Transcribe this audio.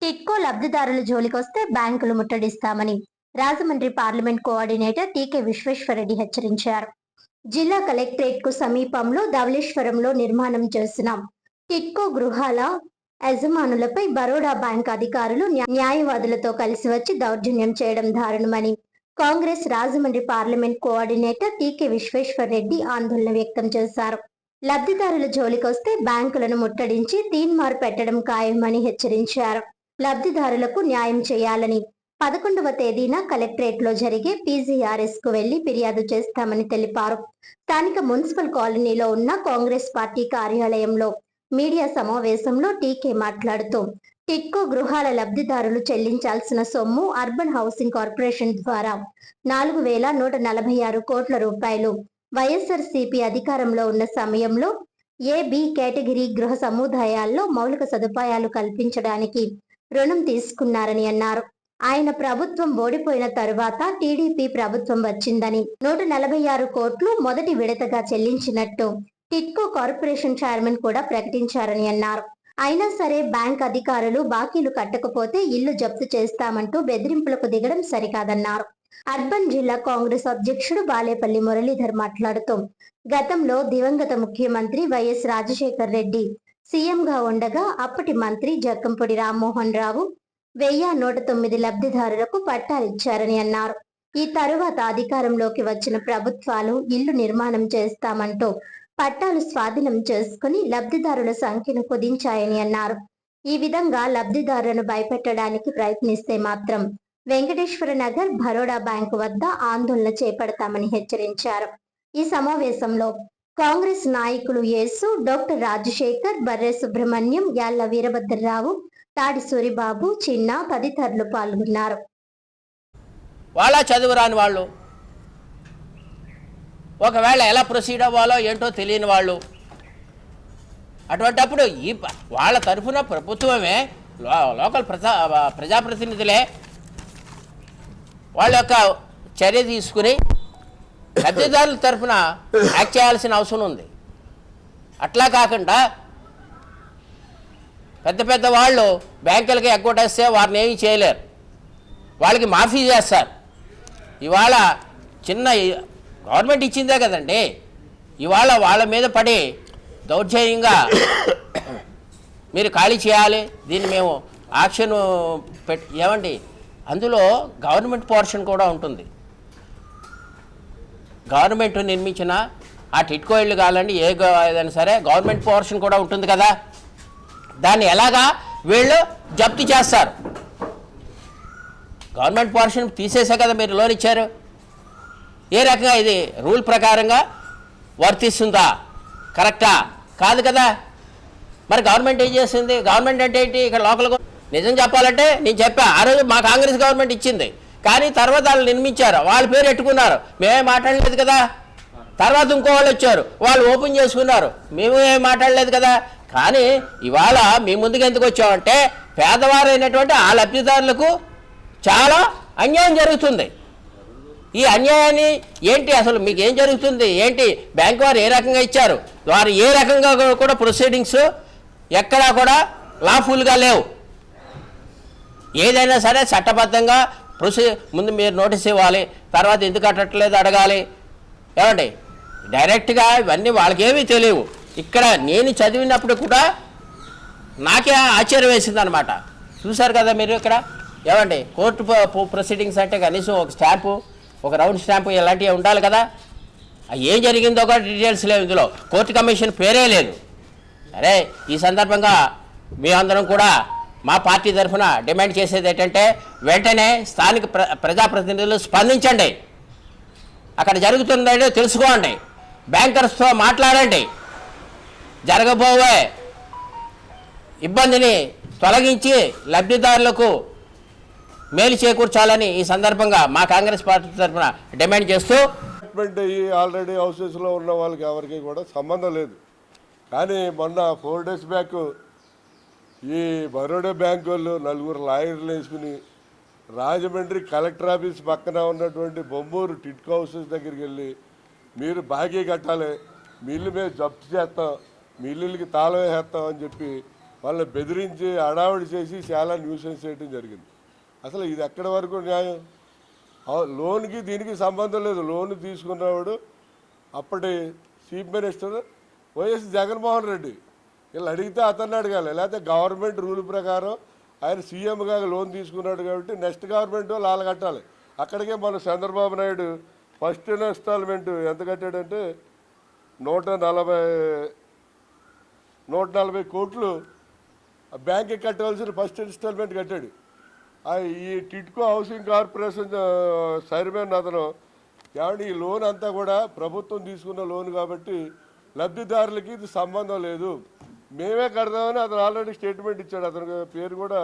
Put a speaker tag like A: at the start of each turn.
A: టిట్కో లబ్ధిదారుల జోలికొస్తే బ్యాంకులు ముట్టడిస్తామని Rajahmundry parliament coordinator టీకే విశ్వేశ్వరరెడ్డి హెచ్చరించారు. జిల్లా కలెక్టరేట్ కు సమీపంలో ధవళేశ్వరంలో నిర్మాణం చేసిన టిట్కో గృహాల యజమానులపై బరోడా బ్యాంక్ అధికారులు న్యాయవాదులతో కలిసి వచ్చి దౌర్జన్యం చేయడం దారుణమని కాంగ్రెస్ రాజమండ్రి పార్లమెంట్ కోఆర్డినేటర్ టీకే విశ్వేశ్వరరెడ్డి ఆందోళన వ్యక్తం చేశారు. లబ్ధిదారుల జోలికొస్తే బ్యాంకులను ముట్టడించి తీన్మార్ పెట్టడం ఖాయమని హెచ్చరించారు. లబ్ధిదారులకు న్యాయం చేయాలని 11వ తేదీన కలెక్టరేట్ లో జరిగే పీజీఆర్ఎస్ కు వెళ్లి ఫిర్యాదు చేస్తామని తెలిపారు. స్థానిక మున్సిపల్ కాలనీలో ఉన్న కాంగ్రెస్ పార్టీ కార్యాలయంలో మీడియా సమావేశంలో టీకే మాట్లాడుతూ టిట్కో గృహాల లబ్ధిదారులు చెల్లించాల్సిన సొమ్ము అర్బన్ హౌసింగ్ కార్పొరేషన్ ద్వారా 4,146 కోట్ల రూపాయలు వైఎస్ఆర్సీపీ అధికారంలో ఉన్న సమయంలో ఏబి కేటగిరీ గృహ సముదాయాల్లో మౌలిక సదుపాయాలు కల్పించడానికి రుణం తీసుకున్నారని అన్నారు. ఆయన ప్రభుత్వం ఓడిపోయిన తరువాత టీడీపీ ప్రభుత్వం వచ్చిందని 146 కోట్లు మొదటి విడతగా చెల్లించినట్టు టిట్కో కార్పొరేషన్ చైర్మన్ కూడా ప్రకటించారని అన్నారు. అయినా సరే బ్యాంక్ అధికారులు బాకీలు కట్టకపోతే ఇల్లు జప్తు చేస్తామంటూ బెదిరింపులకు దిగడం సరికాదన్నారు. అర్బన్ జిల్లా కాంగ్రెస్ అధ్యక్షుడు బాలేపల్లి మురళీధర్ మాట్లాడుతూ గతంలో దివంగత ముఖ్యమంత్రి వైఎస్ రాజశేఖర్ రెడ్డి సీఎంగా ఉండగా అప్పటి మంత్రి జక్కంపూడి రామ్మోహన్ రావు 1,109 లబ్ధిదారులకు పట్టాలిచ్చారని అన్నారు. ఈ తరువాత అధికారంలోకి వచ్చిన ప్రభుత్వాలు ఇల్లు నిర్మాణం చేస్తామంటూ పట్టాలు స్వాధీనం చేసుకుని లబ్ధిదారుల సంఖ్యను కుదించాయని అన్నారు. ఈ విధంగా లబ్ధిదారులను భయపెట్టడానికి ప్రయత్నిస్తే మాత్రం వెంకటేశ్వర నగర్ బరోడా బ్యాంకు వద్ద ఆందోళన చేపడతామని హెచ్చరించారు. ఈ సమావేశంలో కాంగ్రెస్ నాయకులు యేసు, డాక్టర్ రాజశేఖర్, బర్రె సుబ్రహ్మణ్యం, యాళ్ల వీరభద్రరావు, తాడి సూరిబాబు, చిన్న తదితరులు పాల్గొన్నారు.
B: వాళ్ళ చదువురాని వాళ్ళు, ఒకవేళ ఎలా ప్రొసీడ్ అవ్వాలో ఏంటో తెలియని వాళ్ళు, అటువంటప్పుడు వాళ్ళ తరఫున ప్రభుత్వమే లోకల్ ప్రజాప్రతినిధులే వాళ్ళ యొక్క చర్య తీసుకుని లబ్ధిదారుల తరఫున యాక్ట్ చేయాల్సిన అవసరం ఉంది. అట్లా కాకుండా పెద్ద పెద్ద వాళ్ళు బ్యాంకులకి ఎగ్గొట్టేస్తే వారిని ఏమీ చేయలేరు, వాళ్ళకి మాఫీ చేస్తారు. ఇవాళ చిన్న గవర్నమెంట్ ఇచ్చిందే కదండి, ఇవాళ వాళ్ళ మీద పడి దౌర్జన్యంగా మీరు ఖాళీ చేయాలి, దీన్ని మేము యాక్షన్ ఏమండి, అందులో గవర్నమెంట్ పోర్షన్ కూడా ఉంటుంది. గవర్నమెంట్ నిర్మించిన ఆ టిట్కో ఇళ్ళు కావాలండి, ఏదైనా సరే గవర్నమెంట్ పోర్షన్ కూడా ఉంటుంది కదా, దాన్ని ఎలాగా వీళ్ళు జప్తు చేస్తారు. గవర్నమెంట్ పోర్షన్ తీసేసే కదా మీరు లోన్ ఇచ్చారు. ఏ రకంగా ఇది రూల్ ప్రకారంగా వర్తిస్తుందా, కరెక్టా కాదు కదా. మరి గవర్నమెంట్ ఏం చేస్తుంది? గవర్నమెంట్ అంటే ఏంటి? ఇక్కడ లోకల్ నిజం చెప్పాలంటే నేను చెప్పా, ఆ రోజు మా కాంగ్రెస్ గవర్నమెంట్ ఇచ్చింది, కానీ తర్వాత వాళ్ళు నిర్మించారు, వాళ్ళ పేరు పెట్టుకున్నారు, మేమే మాట్లాడలేదు కదా. తర్వాత ఇంకో వాళ్ళు వచ్చారు, వాళ్ళు ఓపెన్ చేసుకున్నారు, మేము ఏం మాట్లాడలేదు కదా. కానీ ఇవాళ మీ ముందుకు ఎందుకు వచ్చామంటే పేదవారైనటువంటి ఆ లబ్ధిదారులకు చాలా అన్యాయం జరుగుతుంది. ఈ అన్యాయాన్ని ఏంటి, అసలు మీకు ఏం జరుగుతుంది ఏంటి, బ్యాంకు వారు ఏ రకంగా ఇచ్చారు, వారు ఏ రకంగా కూడా ప్రొసీడింగ్స్ ఎక్కడా కూడా లాఫుల్గా లేవు. ఏదైనా సరే చట్టబద్ధంగా ముందు మీరు నోటీస్ ఇవ్వాలి, తర్వాత ఎందుకు కట్టట్లేదు అడగాలి. ఏమండి, డైరెక్ట్గా ఇవన్నీ వాళ్ళకేమీ తెలియవు. ఇక్కడ నేను చదివినప్పుడు కూడా నాకే ఆశ్చర్యం వేసింది అనమాట. చూశారు కదా మీరు ఇక్కడ, ఏమండి కోర్టు ప్రొసీడింగ్స్ అంటే కనీసం ఒక స్టాంపు, ఒక రౌండ్ స్టాంపు ఇలాంటివి ఉండాలి కదా. ఏం జరిగిందో కూడా డీటెయిల్స్ లేవు, ఇందులో కోర్టు కమిషన్ పేరే లేదు. సరే, ఈ సందర్భంగా మీ అందరం కూడా మా పార్టీ తరఫున డిమాండ్ చేసేది ఏంటంటే వెంటనే స్థానిక ప్రజాప్రతినిధులు స్పందించండి, అక్కడ జరుగుతుందో తెలుసుకోండి, బ్యాంకర్స్తో మాట్లాడండి, జరగబోయే ఇబ్బందిని తొలగించి లబ్ధిదారులకు మేలు చేకూర్చాలని ఈ సందర్భంగా మా కాంగ్రెస్ పార్టీ తరఫున డిమాండ్ చేస్తూ
C: ఆల్రెడీ హౌసెస్లో ఉన్న వాళ్ళకి ఎవరికి కూడా సంబంధం లేదు. కానీ మొన్న 4 days బ్యాక్ ఈ బరోడా బ్యాంక్ వాళ్ళు 4 లాయర్లు వేసుకుని రాజమండ్రి కలెక్టర్ ఆఫీస్ పక్కన ఉన్నటువంటి బొమ్మూరు టిట్కో హౌసెస్ దగ్గరికి వెళ్ళి మీరు బాకీ కట్టాలి, మీ ఇల్లు మేము జప్తు చేస్తాం, మీ ఇల్లుకి తాళం వేస్తాం అని చెప్పి వాళ్ళని బెదిరించి హడావిడి చేసి చాలా న్యూసెన్స్ చేయడం జరిగింది. అసలు ఇది ఎక్కడి వరకు న్యాయం? లోన్కి దీనికి సంబంధం లేదు. లోన్ తీసుకున్నవాడు అప్పటి chief minister YS Jaganmohan Reddy. వీళ్ళు అడిగితే అతన్ని అడగాలి, లేకపోతే గవర్నమెంట్ రూల్ ప్రకారం ఆయన సీఎంగా లోన్ తీసుకున్నాడు కాబట్టి నెక్స్ట్ గవర్నమెంట్ వాళ్ళు కట్టాలి. అక్కడికే మన చంద్రబాబు నాయుడు ఫస్ట్ ఇన్స్టాల్మెంట్ ఎంత కట్టాడంటే 140 కోట్లు బ్యాంక్కి కట్టవలసిన ఫస్ట్ ఇన్స్టాల్మెంట్ కట్టాడు. ఈ టిడ్కో హౌసింగ్ కార్పొరేషన్ చైర్మన్ అతను ఏమంటే ఈ లోన్ అంతా కూడా ప్రభుత్వం తీసుకున్న లోన్ కాబట్టి లబ్ధిదారులకి ఇది సంబంధం లేదు, మేమే కడదామని అతను ఆల్రెడీ స్టేట్మెంట్ ఇచ్చాడు. అతని పేరు కూడా